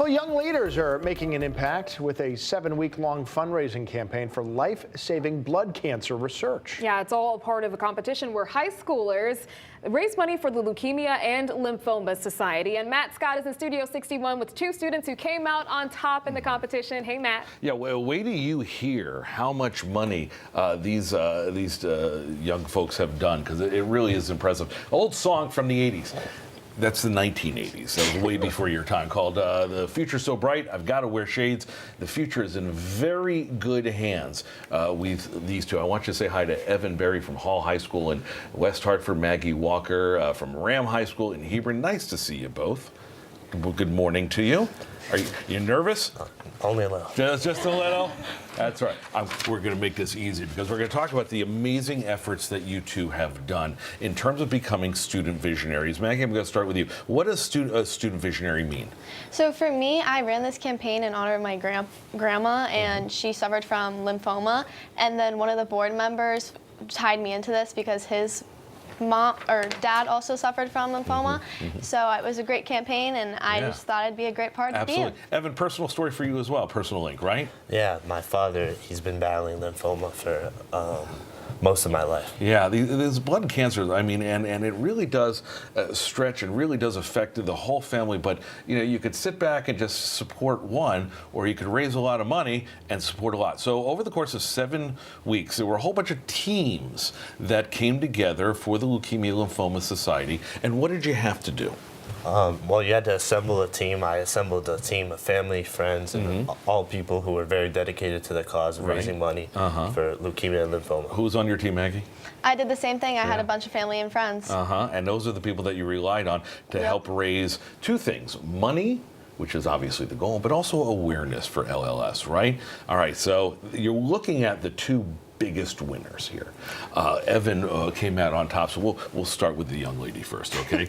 Well, young leaders are making an impact with a 7-week-long fundraising campaign for life-saving blood cancer research. Yeah, it's all part of a competition where high schoolers raise money for the Leukemia and Lymphoma Society. And Matt Scott is in Studio 61 with two students who came out on top in the competition. Hey, Matt. Yeah, well, wait till you hear how much money these young folks have done, because it really is impressive. Old song from the 80s. That's the 1980s. That was way before your time, called The Future's So Bright, I've Got to Wear Shades. The future is in very good hands with these two. I want you to say hi to Evan Berry from Hall High School in West Hartford, Maggie Walker from Ram High School in Hebron. Nice to see you both. Good morning to you. Are you nervous? Only a little. Just a little? That's right. We're going to make this easy because we're going to talk about the amazing efforts that you two have done in terms of becoming student visionaries. Maggie, I'm going to start with you. What does a student visionary mean? So for me, I ran this campaign in honor of my grandma, and she suffered from lymphoma. And then one of the board members tied me into this because his mom or dad also suffered from lymphoma. So it was a great campaign, and I just thought it'd be a great part to be in. Evan, personal story for you as well, personal link, right? Yeah, my father, he's been battling lymphoma for most of my life. Yeah, these blood cancers, I mean, and it really does stretch and really does affect the whole family. But, you know, you could sit back and just support one, or you could raise a lot of money and support a lot. So over the course of 7 weeks, there were a whole bunch of teams that came together for the Leukemia and Lymphoma Society. And what did you have to do? Well, you had to assemble a team. I assembled a team of family, friends, and all people who were very dedicated to the cause of raising money for leukemia and lymphoma. Who's on your team, Maggie? I did the same thing. I had a bunch of family and friends. And those are the people that you relied on to help raise two things: money, which is obviously the goal, but also awareness for LLS, right? All right, so you're looking at the two biggest winners here. Evan came out on top, so we'll start with the young lady first, okay?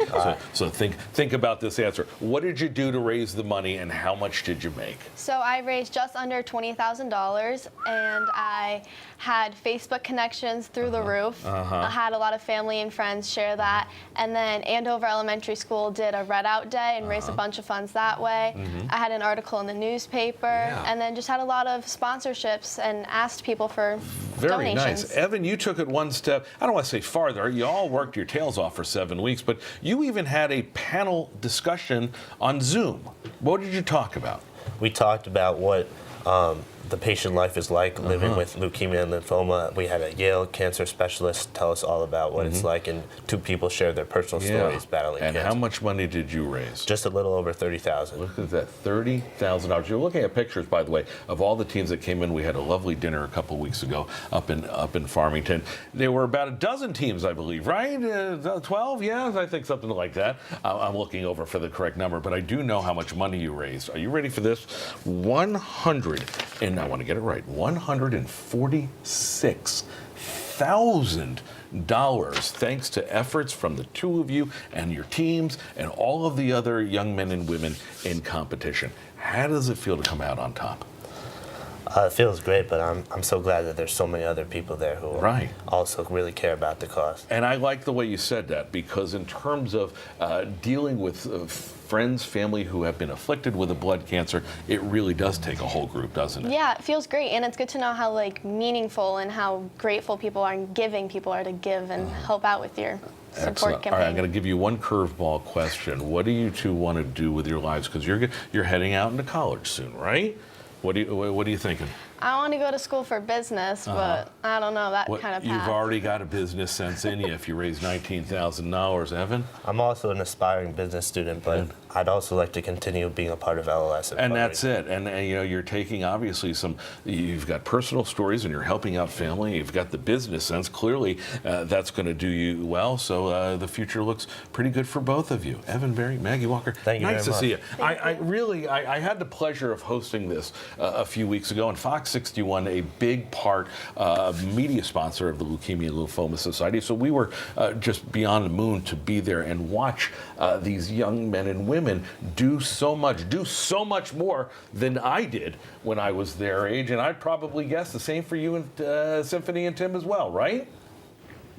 So think about this answer. What did you do to raise the money, and how much did you make? So I raised just under $20,000, and I had Facebook connections through the roof. I had a lot of family and friends share that, and then Andover Elementary School did a Red Out Day and raised a bunch of funds that way. I had an article in the newspaper, and then just had a lot of sponsorships and asked people for Very donations. nice. Evan, you took it one step, I don't want to say farther, you all worked your tails off for 7 weeks, but you even had a panel discussion on Zoom. What did you talk about? We talked about what the patient life is like living with leukemia and lymphoma. We had a Yale cancer specialist tell us all about what it's like, and two people shared their personal stories battling cancer. And how much money did you raise? Just a little over $30,000. Look at that, $30,000. You're looking at pictures, by the way, of all the teams that came in. We had a lovely dinner a couple weeks ago up in Farmington. There were about a dozen teams, I believe, right? 12? Yeah, I think something like that. I'm looking over for the correct number, but I do know how much money you raised. Are you ready for this? I want to get it right, $146,000 thanks to efforts from the two of you and your teams and all of the other young men and women in competition. How does it feel to come out on top? It feels great, but I'm so glad that there's so many other people there who also really care about the cause. And I like the way you said that, because in terms of dealing with friends, family who have been afflicted with a blood cancer, it really does take a whole group, doesn't it? Yeah, it feels great, and it's good to know how meaningful and how grateful people are and giving people are to give and help out with your support campaign. All right, I'm going to give you one curveball question. What do you two want to do with your lives? Because you're heading out into college soon, right? What are you thinking? I want to go to school for business, but I don't know that kind of path. You've already got a business sense in you if you raise $19,000, Evan. I'm also an aspiring business student, but I'd also like to continue being a part of LLS. And that's it. And you know, you're taking obviously you've got personal stories and you're helping out family. You've got the business sense. Clearly, that's going to do you well. So the future looks pretty good for both of you. Evan Berry, Maggie Walker. Thank you very much. Nice to see you. I had the pleasure of hosting this a few weeks ago, and Fox 61, a big part media sponsor of the Leukemia and Lymphoma Society. So we were just beyond the moon to be there and watch these young men and women do so much more than I did when I was their age. And I'd probably guess the same for you and Symphony and Tim as well, right?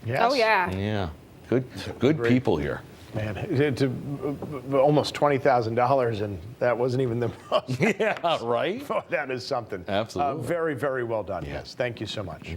Yes. Oh, yeah. Yeah. Good people here. Man, it's almost $20,000, and that wasn't even the most. Yeah, right? Oh, that is something. Absolutely. Very, very well done. Yes. Thank you so much.